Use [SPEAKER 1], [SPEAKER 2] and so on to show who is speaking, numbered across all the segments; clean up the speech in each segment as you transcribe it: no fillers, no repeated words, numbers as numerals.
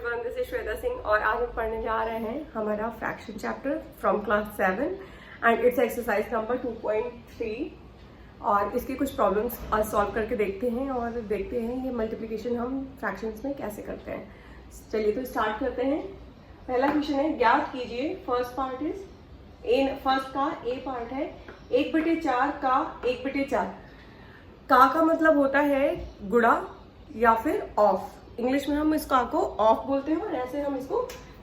[SPEAKER 1] Everyone, this is Shweta Singh और आज हम पढ़ने जा रहे हैं हमारा fraction chapter from class 7 and it's exercise number 2.3 और इसके कुछ प्रॉब्लम्स आज सॉल्व करके देखते हैं और देखते हैं ये मल्टीप्लिकेशन हम फ्रैक्शंस में कैसे करते हैं। चलिए तो स्टार्ट करते हैं। पहला क्वेश्चन है, ज्ञात कीजिए। First part is a, first का ए पार्ट है 1/4 का 1/4। का मतलब होता है गुणा या फिर ऑफ। इंग्लिश में हम इस का को ऑफ बोलते हैं और ऐसे हम इसको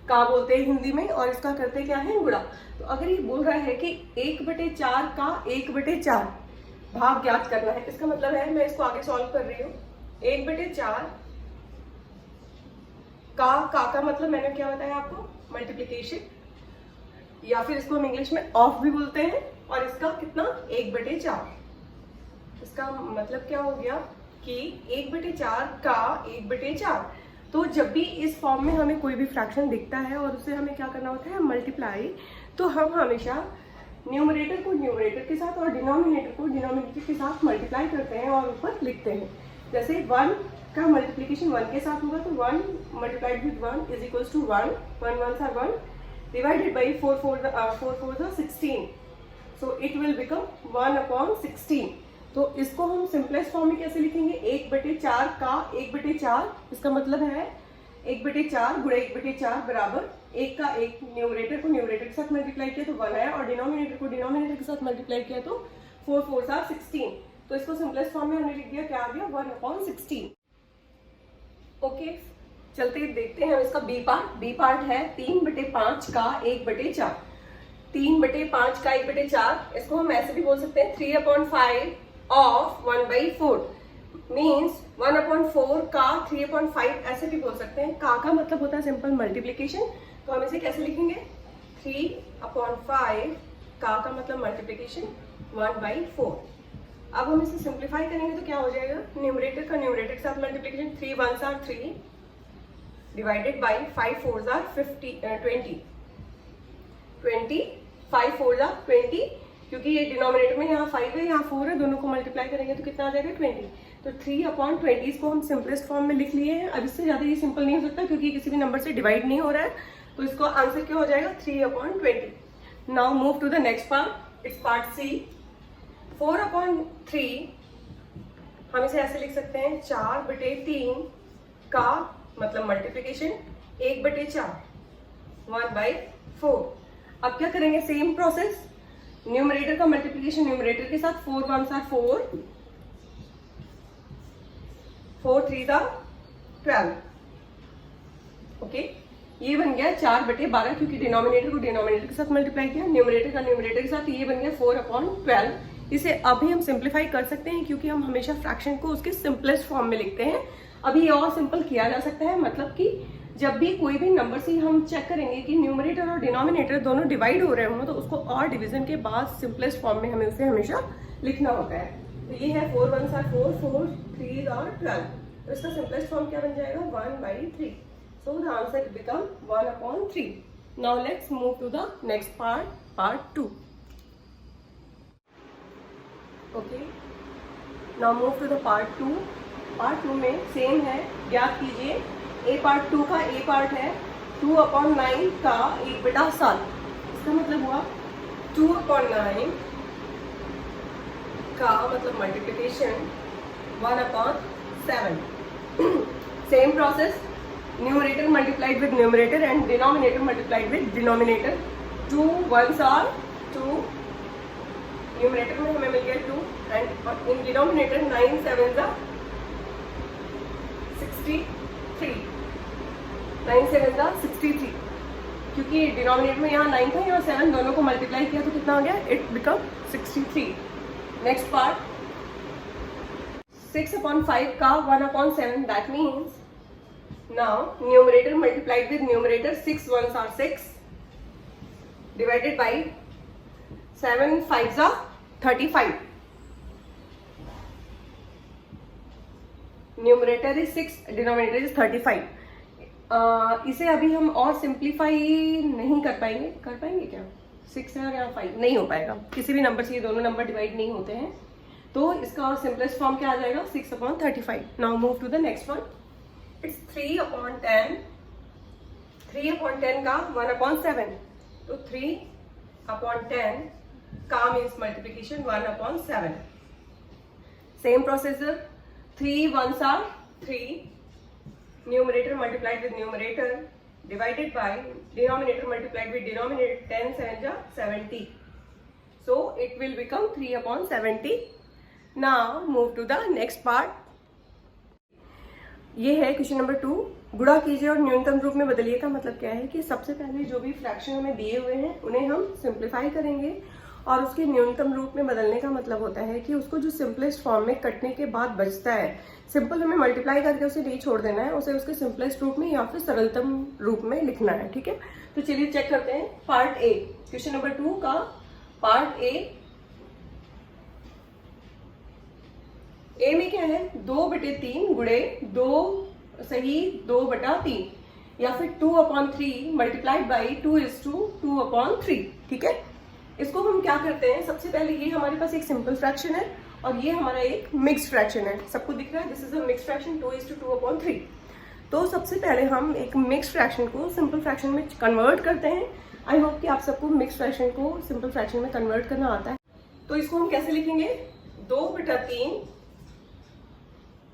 [SPEAKER 1] का बोलते हैं हिंदी में, और इसका करते क्या है, गुणा। तो अगर ये बोल रहा है कि 1/4 का 1/4 भाग ज्ञात करना है, इसका मतलब है, मैं इसको आगे सॉल्व कर रही हूँ। 1/4 का मतलब मैंने क्या बताया आपको, मल्टीप्लीकेशन, या फिर इसको हम इंग्लिश में ऑफ भी बोलते हैं। और इसका कितना, 1/4। इसका मतलब क्या हो गया कि 1/4 का 1/4। तो जब भी इस फॉर्म में हमें कोई भी फ्रैक्शन दिखता है और उससे हमें क्या करना होता है, मल्टीप्लाई, तो हम हमेशा न्यूमरेटर को न्यूमरेटर के साथ और डिनोमिनेटर को डिनोमिनेटर के साथ मल्टीप्लाई करते हैं और ऊपर लिखते हैं। जैसे 1 का मल्टीप्लीकेशन 1 के साथ होगा तो 1 multiplied with 1 is equals to 1, 1 1s are 1 divided by 4 4s are 16, so it will become 1/16। तो इसको हम सिंपलेस्ट फॉर्म में कैसे लिखेंगे, 1/4 का 1/4। इसका मतलब है 1/4 गुणा 1/4 बराबर 1 का 1। न्यूमरेटर को न्यूमरेटर के साथ मल्टीप्लाई किया तो 1 आया और डिनोमिनेटर को डिनोमिनेटर के साथ मल्टीप्लाई किया तो 4 4s are 16। तो इसको सिंपलेस्ट फॉर्म में हमने लिख दिया, क्या आ गया, 1/16। ओके, चलते देखते हैं हम इसका बी पार्ट। बी पार्ट है 3/5 का 1/4। 3/5 का 1/4, इसको हम ऐसे भी बोल सकते हैं 3/5 of 1/4 मीन्स 1/4 का 3/5 ऐसे भी बोल सकते हैं। का मतलब होता है सिंपल मल्टीप्लीकेशन, तो हम इसे कैसे लिखेंगे, 3/5 का मतलब मल्टीप्लीकेशन 1/4। अब हम इसे सिंप्लीफाई करेंगे तो क्या हो जाएगा, न्यूमरेटर का न्यूमरेटर के साथ multiplication 3 1s are 3 divided by 5 4s are 20, 5 4s are 20, क्योंकि ये डिनोमिनेटर में यहाँ 5 है यहाँ 4 है, दोनों को मल्टीप्लाई करेंगे तो कितना आ जाएगा, 20। तो 3/20 इसको हम सिंपलेस्ट फॉर्म में लिख लिए हैं। अब इससे ज्यादा ये सिंपल नहीं हो सकता क्योंकि किसी भी नंबर से डिवाइड नहीं हो रहा है, तो इसको आंसर क्या हो जाएगा, 3/20। Now move to the next part, it's part C. 4/3 हम इसे ऐसे लिख सकते हैं, 4/3 का मतलब मल्टीप्लीकेशन 1/4 1/4। अब क्या करेंगे, सेम प्रोसेस, न्यूमरेटर का मल्टीप्लीकेशन न्यूमरेटर के साथ 4 1s are 4, 4 3s are 12। Okay, ये बन गया 4/12 क्योंकि डिनोमिनेटर को डिनोमिनेटर के साथ मल्टीप्लाई किया, न्यूमरेटर का न्यूमरेटर के साथ, ये बन गया 4/12। इसे अभी हम सिंप्लीफाई कर सकते हैं क्योंकि हम हमेशा फ्रैक्शन को उसके सिंपलेस्ट फॉर्म में लिखते हैं। अभी ये और सिंपल किया जा सकता है, मतलब कि जब भी कोई भी नंबर से हम चेक करेंगे कि न्यूमरेटर और डिनोमिनेटर दोनों डिवाइड हो रहे हों तो उसको और डिवीजन के बाद सिंपलेस्ट फॉर्म में हमें उसे हमेशा लिखना होता है। तो ये है 4 1s are 4, 4 3s are 12। तो इसका सिंपलेस्ट फॉर्म क्या बन जाएगा, 1/3। So the answer become 1/3। Now let's move to the next part, part 2। Okay, now move to the part 2। Part 2 में सेम है, ज्ञात कीजिए। ए पार्ट 2 का ए पार्ट है 2/9 का 1/7। इसका मतलब हुआ 2/9 का मतलब multiplication 1/7। Same process, numerator multiplied with numerator and denominator multiplied with denominator. 2 1s are 2, numerator में हमें मिल गया 2 and in denominator 9 7s are 63, 9 7s are 63, क्योंकि डिनोमिनेटर में यहाँ 9 था, यहाँ 7, दोनों को मल्टीप्लाई किया तो कितना आ गया, इट बिकम 63। नेक्स्ट पार्ट, 6/5 का 1/7, that means now numerator multiplied with numerator, 6 1s are 6 divided by 7 5s are 35। Numerator is 6, denominator is 35। इसे अभी हम और सिंप्लीफाई नहीं कर पाएंगे क्या, 6 है और यहाँ 5 नहीं हो पाएगा, किसी भी नंबर से ये दोनों नंबर डिवाइड नहीं होते हैं। तो इसका और सिंपलेस्ट फॉर्म क्या आ जाएगा, 6/35। Now move to the next one, it's 3/10 3/10 का 1/7, तो 3/10 का means multiplication 1/7. Same procedure, 3 ones are 3, numerator multiplied with numerator divided by denominator multiplied with denominator, 10 7 जा 70, so it will become 3/70. Now move to the next part. ये है question number 2. गुणा कीजिए और न्यूनतम रूप में बदलिए का मतलब क्या है कि सबसे पहले जो भी फ्रैक्शन हमें दिए हुए हैं उन्हें हम सिंप्लीफाई करेंगे और उसके न्यूनतम रूप में बदलने का मतलब होता है कि उसको जो सिंपलेस्ट फॉर्म में कटने के बाद बचता है, सिंपल हमें मल्टीप्लाई करके उसे नहीं छोड़ देना है, उसे उसके सिंपलेस्ट रूप में या फिर सरलतम रूप में लिखना है. ठीक है, तो चलिए चेक करते हैं पार्ट ए, क्वेश्चन नंबर 2 का पार्ट ए. ए में क्या है, 2/3 गुणे 2/3 या फिर 2/3 मल्टीप्लाइड बाई 2:2/3. ठीक है, इसको हम क्या करते हैं, सबसे पहले ये हमारे पास एक सिंपल फ्रैक्शन है और ये हमारा एक मिक्स्ड फ्रैक्शन है. सबको दिख रहा है, this is a mixed fraction 2:2/3. तो सबसे पहले हम एक मिक्स्ड फ्रैक्शन को सिंपल फ्रैक्शन में कन्वर्ट करते हैं. आई होप कि आप सबको मिक्स्ड फ्रैक्शन को सिंपल फ्रैक्शन में कन्वर्ट करना आता है. तो इसको हम कैसे लिखेंगे, 2/3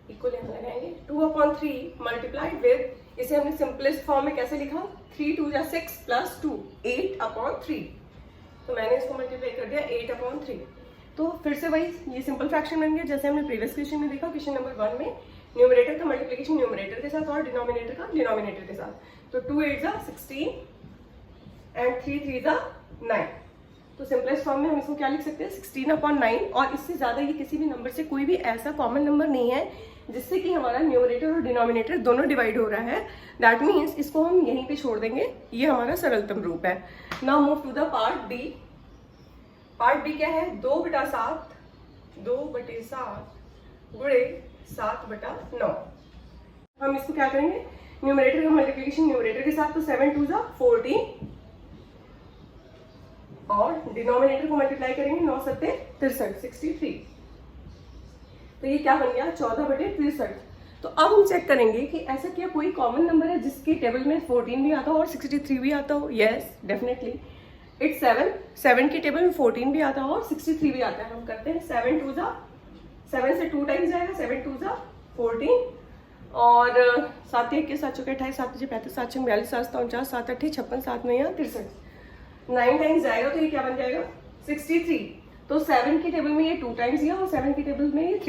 [SPEAKER 1] इक्वल यहाँ लगाएंगे 2/3 मल्टीप्लाइड विद, इसे हमने सिंपलेस्ट फॉर्म में कैसे लिखा, 3 2 6 प्लस 2 8/3. तो मैंने इसको मल्टीप्लाई कर दिया 8/3. तो फिर से वही ये सिंपल फ्रैक्शन बन गया जैसे हमने प्रीवियस क्वेश्चन में देखा. क्वेश्चन नंबर 1 में न्यूमरेटर का मल्टीप्लिकेशन न्यूमरेटर के साथ और डिनोमिनेटर का डिनोमिनेटर के साथ. तो 2 8 16 एंड 3 3 9. तो सिंपलेस्ट फॉर्म में हम इसको क्या लिख सकते हैं, 16/9. और इससे ज्यादा ये किसी भी नंबर से कोई भी ऐसा कॉमन नंबर नहीं है जिससे कि हमारा न्यूमरेटर और डिनोमिनेटर दोनों डिवाइड हो रहा है. दैट मीन्स इसको हम यहीं पे छोड़ देंगे, ये हमारा सरलतम रूप है. Now move to the part B. Part B क्या है, 2/7 गुणे 7/9. हम इसको क्या करेंगे, न्यूमरेटर का मल्टीप्लिकेशन न्यूमरेटर के साथ, तो 7 2 14 और डिनोमिनेटर को मल्टीप्लाई करेंगे 9 7 63 63. तो ये क्या बन गया, 14/63. तो अब हम चेक करेंगे कि ऐसा क्या कोई कॉमन नंबर है जिसकी टेबल में 14 भी आता हो और 63 भी आता हो. यस डेफिनेटली, इट्स 7 की टेबल में 14 भी आता हो और 63 भी आता है. हम करते हैं 7 2 7 से 2 टाइम्स जाएगा, 7 2 14 और 7 1 के 7 चौके 28 7 5 35 7 6 42 7 49 7 8 56 7 9 63. 9 टाइम्स जाएगा तो ये क्या बन जाएगा, 63. तो 7 की टेबल में ये 2 टाइम्स गया और 7 की टेबल में ये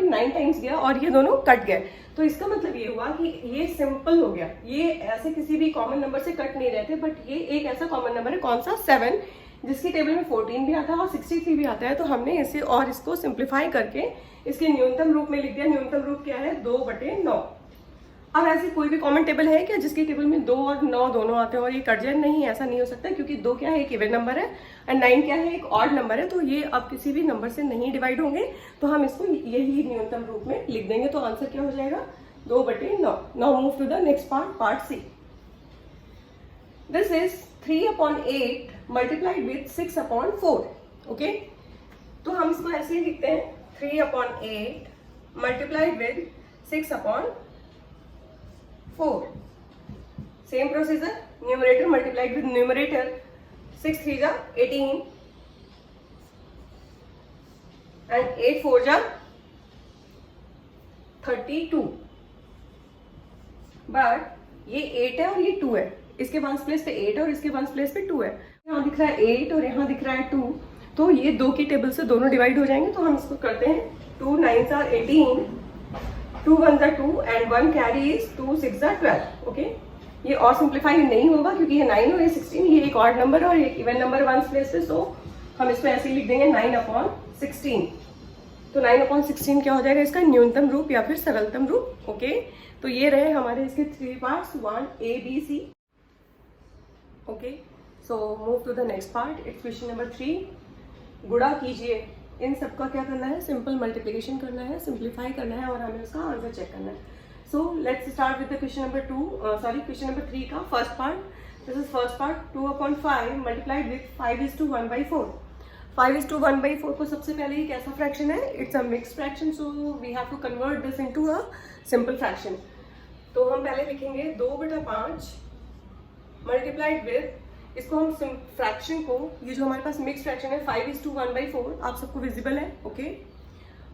[SPEAKER 1] 9 टाइम्स गया और ये दोनों कट गए. तो इसका मतलब ये हुआ कि ये सिंपल हो गया, ये ऐसे किसी भी कॉमन नंबर से कट नहीं रहे थे. बट ये एक ऐसा कॉमन नंबर है, कौन सा, 7, जिसकी टेबल में 14 भी आता है और 63 भी आता है. तो हमने इसे और इसको सिंप्लीफाई करके इसके न्यूनतम रूप में लिख दिया. न्यूनतम रूप क्या है, 2/9. अब ऐसी कोई भी कॉमन टेबल है क्या जिसकी टेबल में 2 और 9 दोनों आते हैं और ये कट जाए, नहीं, ऐसा नहीं हो सकता क्योंकि 2 क्या है, एक इवन नंबर है एंड 9 क्या है, एक ऑड नंबर है. तो ये अब किसी भी नंबर से नहीं डिवाइड होंगे, तो हम इसको यही न्यूनतम रूप में लिख देंगे. तो आंसर क्या हो जाएगा, 2/9. Now move to the next part, part C. This is 3/8 multiplied with 6/4. Okay, तो हम इसको ऐसे ही लिखते हैं, 3/8 multiplied with 6/4. Same procedure, numerator multiplied with numerator, 6 3 18 and 8 4 32. But ये 8 है और ये 2 है, इसके वंस प्लेस पे 8 है और इसके वंस प्लेस पे 2 है. यहाँ दिख रहा है 8 और यहाँ दिख रहा है 2, तो ये 2 की टेबल से दोनों डिवाइड हो जाएंगे. तो हम इसको करते हैं, 2 9 18, 2 1 2 एंड 1 कैरी इज 2 6 12. ओके, ये और सिंप्लीफाई नहीं होगा क्योंकि ये 9 और ये 16, ये एक ऑड नंबर और एक इवन नंबर वंस प्लेस पे. सो हम इसको ऐसे ही लिख देंगे 9/16. तो 9/16 क्या हो जाएगा, इसका न्यूनतम रूप या फिर सरलतम रूप. ओके, तो ये रहे हमारे इसके 3 parts, 1 A B C. Okay, so move to the next part, it's question number 3. गुणा कीजिए, इन सबका क्या करना है, सिंपल मल्टीप्लिकेशन करना है, सिंप्लीफाई करना है और हमें उसका आंसर चेक करना है. So let's start with the question number 3 का first part. This is first part, 2/5 multiplied with 5:1/4. 5:1/4 को सबसे पहले ये कैसा फ्रैक्शन है, it's a mixed fraction. So we have to convert this into a simple fraction. तो हम पहले लिखेंगे 2/5 मल्टीप्लाइड विद, इसको हम फ्रैक्शन को, ये जो हमारे पास मिक्स फ्रैक्शन है 5:1/4, आप सबको विजिबल है, ओके।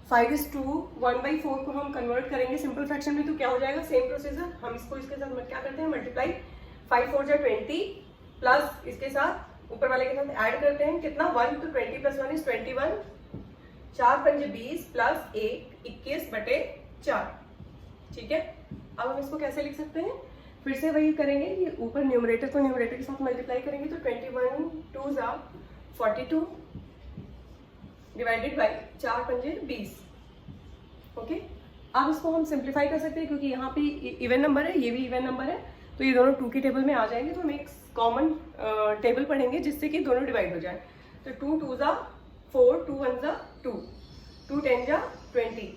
[SPEAKER 1] 5:1/4 को हम कन्वर्ट करेंगे सिंपल फ्रैक्शन में, तो क्या हो जाएगा, सेम प्रोसीजर, हम इसको इसके साथ क्या करते हैं, मल्टीप्लाई, 5 4 जा 20 प्लस इसके साथ ऊपर वाले के साथ ऐड करते हैं, कितना 1, तो 20 + 1 = 21, 4 5 20 प्लस 1 21/4, ठीक है। अब हम इसको कैसे लिख सकते हैं, फिर से वही करेंगे, ये ऊपर न्यूमरेटर को न्यूमरेटर के साथ मल्टीप्लाई करेंगे, तो 21 2 जा 42 डिवाइडेड बाई 4 5 20, ओके। अब इसको हम सिंप्लीफाई कर सकते हैं, क्योंकि यहाँ पे इवन नंबर है, ये भी इवन नंबर है, तो ये दोनों 2 के टेबल में आ जाएंगे, तो हम एक कॉमन टेबल पढ़ेंगे जिससे कि दोनों डिवाइड हो जाए। तो 2 2 जा 4, 2 1 जा 2, 2 10 जा 20।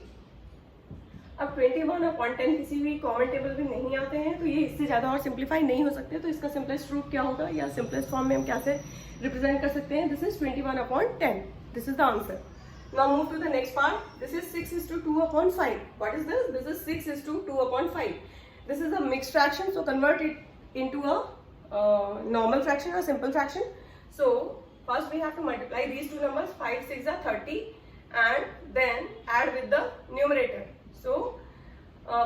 [SPEAKER 1] अब 21/10 किसी भी कॉमन टेबल में नहीं आते हैं, तो ये इससे ज़्यादा और सिंप्लीफाई नहीं हो सकते, तो इसका सिंपलेस्ट रूप क्या होगा, या सिंपलेस्ट फॉर्म में हम कैसे रिप्रेजेंट कर सकते हैं, this is 21/10, this is the answer. Now move to the next part. This is 6:2/5. What is this? This is 6:2/5. This is a mixed fraction, so convert it into a normal fraction or simple fraction. So first we have to multiply these two numbers, 5 6 are 30, and then add with the numerator. So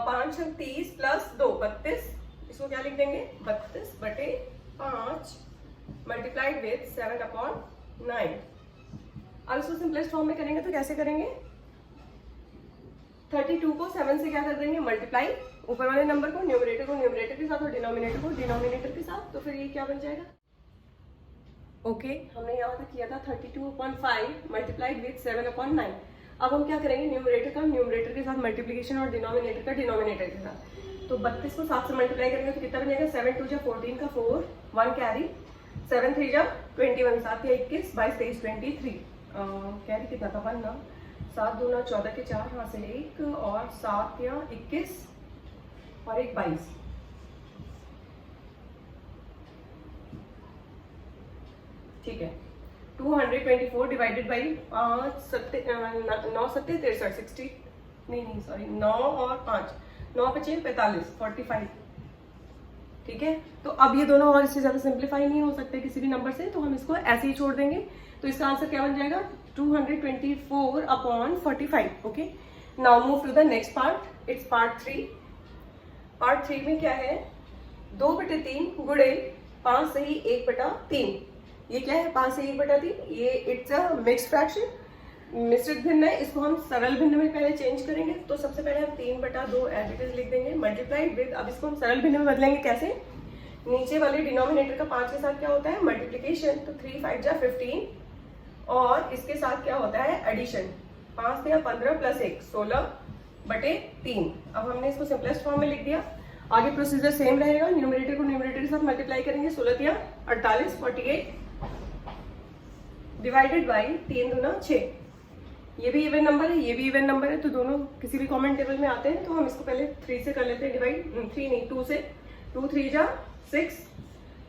[SPEAKER 1] 5 30 plus 2 32, इसको क्या लिख देंगे, 32/5 multiplied with 7/9। अब इसको simplest form में करेंगे तो कैसे करेंगे, 32 को 7 से क्या कर देंगे, मल्टीप्लाई, ऊपर वाले नंबर को न्यूमरेटर के साथ और डिनोमिनेटर को डिनोमिनेटर के साथ, तो फिर ये क्या बन जाएगा, ओके। हमने यहाँ तक किया था 32/5 मल्टीप्लाइड विद 7/9। अब हम क्या करेंगे, न्यूमरेटर का न्यूमरेटर के साथ मल्टीप्लीकेशन और डिनोमिनेटर का डिनोमिनेटर के साथ। तो 32 को 7 से मल्टीप्लाई करेंगे तो कितना बनेगा, 7 2 जा 14 का 4, 1 कैरी, 7 3 जा 21, 7 या 21, 22 23 23, कैरी कितना था 1 ना, 7 2 9 14 के 4, यहाँ से 1, और 7 या 21 और 1 22, ठीक है। 224 डिवाइडेड बाई 5 7 9 7 63 60, नहीं सॉरी 9 और 5 9 5 45 45, ठीक है। तो अब ये दोनों और इससे ज्यादा सिंप्लीफाई नहीं हो सकते किसी भी नंबर से, तो हम इसको ऐसे ही छोड़ देंगे, तो इसका आंसर क्या बन जाएगा, 224/45, okay. Now move to the next part, it's part 3। Part 3 में क्या है, 2/3 गुणे 5 से ही 1/3, ये क्या है, 5 से 1/3, ये इट्स अ मिक्स्ड फ्रैक्शन, मिश्रित भिन्न है, इसको हम सरल भिन्न में पहले चेंज करेंगे। तो सबसे पहले हम 3/2 एज इट इज लिख देंगे, मल्टीप्लाइड विद, अब इसको हम सरल भिन्न में बदलेंगे कैसे, नीचे वाले डिनोमिनेटर का 5 के साथ क्या होता है, मल्टीप्लीकेशन, तो 3 5 जा 15, और इसके साथ क्या होता है, एडिशन, 5 या 15 प्लस 1 16/3। अब हमने इसको सिंपलेस्ट फॉर्म में लिख दिया, आगे प्रोसीजर सेम रहेगा, न्यूमरेटर को न्यूमरेटर के साथ मल्टीप्लाई करेंगे, 16 या 48 48 डिवाइडेड बाई 3 दूना 6, ये भी इवन नंबर है, ये भी इवन नंबर है, तो दोनों किसी भी कॉमन टेबल में आते हैं, तो हम इसको पहले 3 से कर लेते हैं डिवाइड, 3 नहीं 2 से, 2 3 जा 6,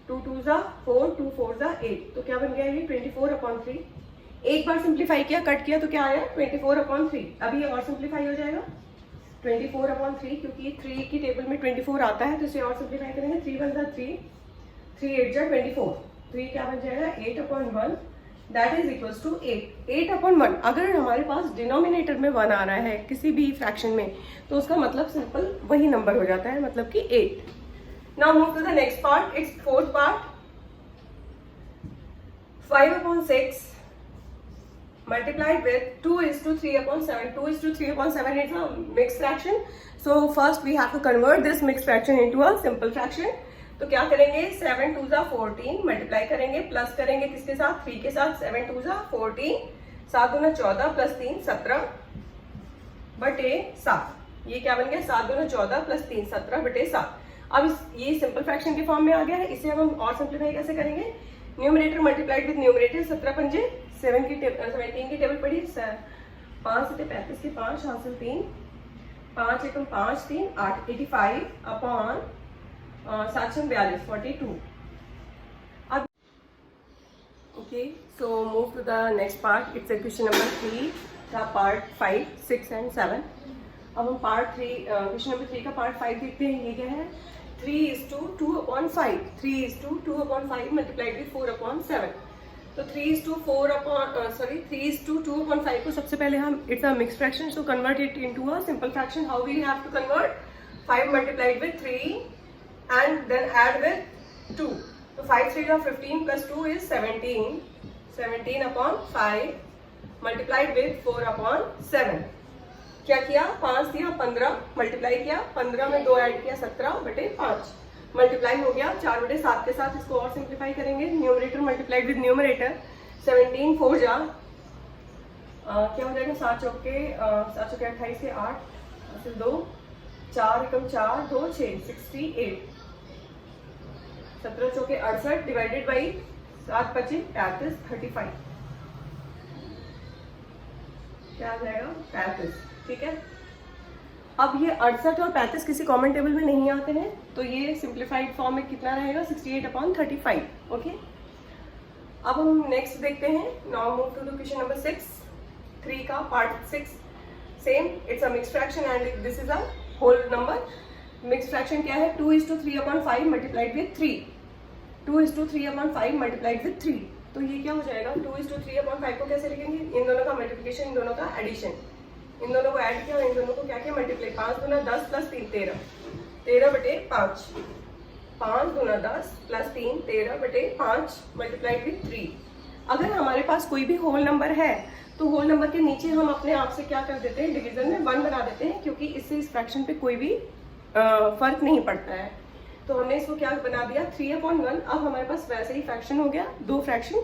[SPEAKER 1] 2 2 जा 4, 2 4 जा 8, तो क्या बन गया ये 24/3। एक बार सिंप्लीफाई किया, कट किया, तो क्या आया 24/3। अब ये और सिंप्लीफाई हो जाएगा 24/3, क्योंकि 3 की टेबल में 24 आता है, तो इसे और सिंप्लीफाई करेंगे, 3 1 जा 3, 3 8 जा 24, तो ये क्या बन जाएगा 8/1, दैट इज इक्वल्स टू 8। 8/1, अगर हमारे पास डिनोमिनेटर में 1 आ रहा है किसी भी फ्रैक्शन में, तो उसका मतलब सिंपल वही नंबर हो जाता है, मतलब कि 8। Now move to the next part, it's fourth part, 5/6 multiplied with 2:3/7. 2:3/7 is a mixed fraction. So first we have to convert this mixed fraction into a simple fraction. तो क्या करेंगे, 7 2 जा 14 मल्टीप्लाई करेंगे, प्लस करेंगे किसके साथ, 3 के साथ, 7 2 जा 14, 7 दूना 14 प्लस 3 17/7, ये क्या बन गया, 7 दूना 14 प्लस 3 17/7। अब ये सिंपल फ्रैक्शन के फॉर्म में आ गया है, इसे हम और सिंप्लीफाई कैसे करेंगे, न्यूमरेटर मल्टीप्लाइड विद न्यूमरेटर, 17 पंजे 17 की टेबल पड़ी, 5 से 35 के 5 हासिल 3, 5 एकम 5 3 8, 85/7 42 42। अब okay, so move to the next part, it's question number 3 का पार्ट 5 6 एंड 7। अब हम पार्ट 3 क्वेश्चन नंबर 3 का पार्ट 5 देखते हैं, ये क्या है, 3:2/5 2/5, 3:2/5 मल्टीप्लाइड विद 4/7. तो 3:2/5 को सबसे पहले हम, it's a mixed fraction, so convert it into a simple fraction. How we have to convert? 5 multiplied with 3 and then add with 2. तो 5 3 15 प्लस 2 इज 17. 17/5 multiplied with 4/7. क्या किया? 5 दिया, 15 मल्टीप्लाई किया, 15 में 2 ऐड किया, 17/5 मल्टीप्लाई हो गया. 4/7 के साथ इसको और सिंप्लीफाई करेंगे. Numerator multiplied with numerator. 17 4 जा क्या हो जाएगा? 7 चौके 28 से 8 फिर 2 4 एकम 4 2 6 68. 17 चौके 68 डिवाइडेड बाई 7 25 35 35. क्या आ जाएगा? 35. ठीक है. अब ये 68 और 35 किसी कॉमन टेबल में नहीं आते हैं, तो ये सिंप्लीफाइड फॉर्म में कितना रहेगा? 68/35. ओके. अब हम नेक्स्ट देखते हैं. Now move to the question number 6, 3 का part 6. Same, it's a mixed fraction and this is a whole number. Mixed fraction क्या है? 2:3/5 मल्टीप्लाइड विद 3. 2:3/5 multiplied with 3. तो ये क्या हो जाएगा? 2:3/5 को कैसे लिखेंगे? इन दोनों का मल्टीप्लिकेशन, इन दोनों का एडिशन. इन दोनों को ऐड किया और इन दोनों को क्या किया? मल्टीप्लाई. 5 दूना 10 प्लस 3 13. 13/5. 5 दूना 10 प्लस 3 13/5 मल्टीप्लाइड विद 3. अगर हमारे पास कोई भी होल नंबर है तो होल नंबर के नीचे हम अपने आप से क्या कर देते हैं? डिवीजन में 1 बना देते हैं, क्योंकि इससे इस फ्रैक्शन पे कोई भी फर्क नहीं पड़ता है. तो हमने इसको क्या बना दिया? 3/1. अब हमारे पास वैसे ही फ्रैक्शन हो गया. 2 फ्रैक्शन,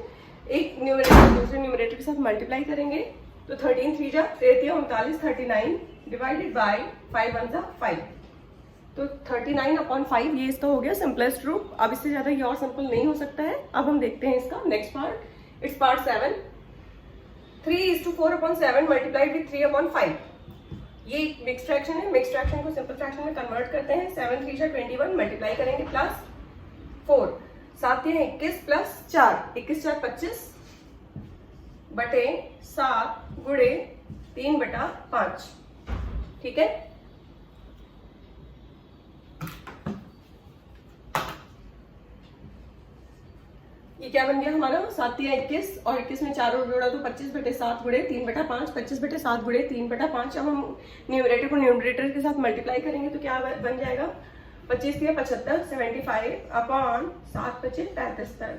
[SPEAKER 1] एक न्यूमरेटर दूसरे न्यूमरेटर के साथ मल्टीप्लाई करेंगे. तो 13 3 जा 39 39 डिवाइडेड बाय 5 1 जा 5. तो 39/5 ये इसका हो गया सिंपलेस्ट रूप. अब इससे ज्यादा ये और सिंपल नहीं हो सकता है. अब हम देखते हैं इसका next part. It's part 7. 3:4/7 multiplied with 3/5. ये मिक्स्ड फ्रैक्शन है. मिक्स्ड फ्रैक्शन को सिंपल फ्रैक्शन में कन्वर्ट करते हैं. 7 3 जा 21 मल्टीप्लाई करेंगे प्लस 4. 7 21 प्लस 4 21 4 25 बटे 7 गुणे 3/5. ठीक है. ये क्या बन गया हमारा? 7 21 और 21 में 4 और जोड़ा तो 25/7 गुणे 3/5. 25/7 गुणे 3/5. अब हम न्यूमरेटर को न्यूमरेटर के साथ मल्टीप्लाई करेंगे तो क्या बन जाएगा? 25 75 75/7 25 75.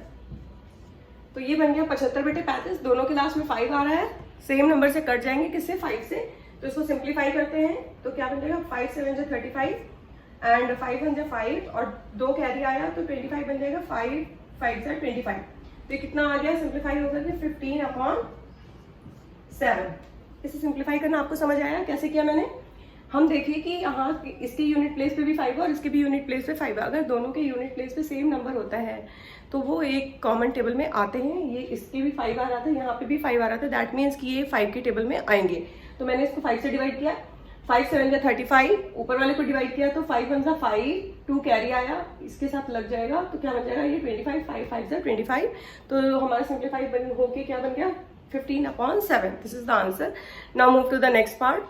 [SPEAKER 1] तो ये बन गया 75/35. दोनों के लास्ट में 5 आ रहा है. सेम नंबर से कट जाएंगे. किससे? 5 से. तो इसको सिंप्लीफाई करते हैं तो क्या बन जाएगा? 5 7 जा 35 एंड 5 1 जा 5 और 2 कैरी आया तो 25 बन जाएगा. 5 5 जा 25. तो ये कितना आ गया? सिंप्लीफाई होकर के 15/7. इसे सिंप्लीफाई करना आपको समझ आया कैसे किया मैंने? हम देखिए कि यहाँ इसके यूनिट प्लेस पे भी 5 और इसके भी यूनिट प्लेस पे 5. अगर दोनों के यूनिट प्लेस पे सेम नंबर होता है तो वो एक कॉमन टेबल में आते हैं. ये इसके भी 5 आ रहा था, यहाँ पे भी 5 आ रहा था. दैट मीन्स कि ये 5 के टेबल में आएंगे. तो मैंने इसको 5 से डिवाइड किया. 5 7 जा 35. ऊपर वाले को डिवाइड किया तो 5 1 जा 5. 2 कैरी आया, इसके साथ लग जाएगा तो क्या बन जाएगा? ये 25. 5 5 जा 25. तो हमारा सिंप्लीफाई होके क्या बन गया? 15/7. This is the answer. Now move to the next part.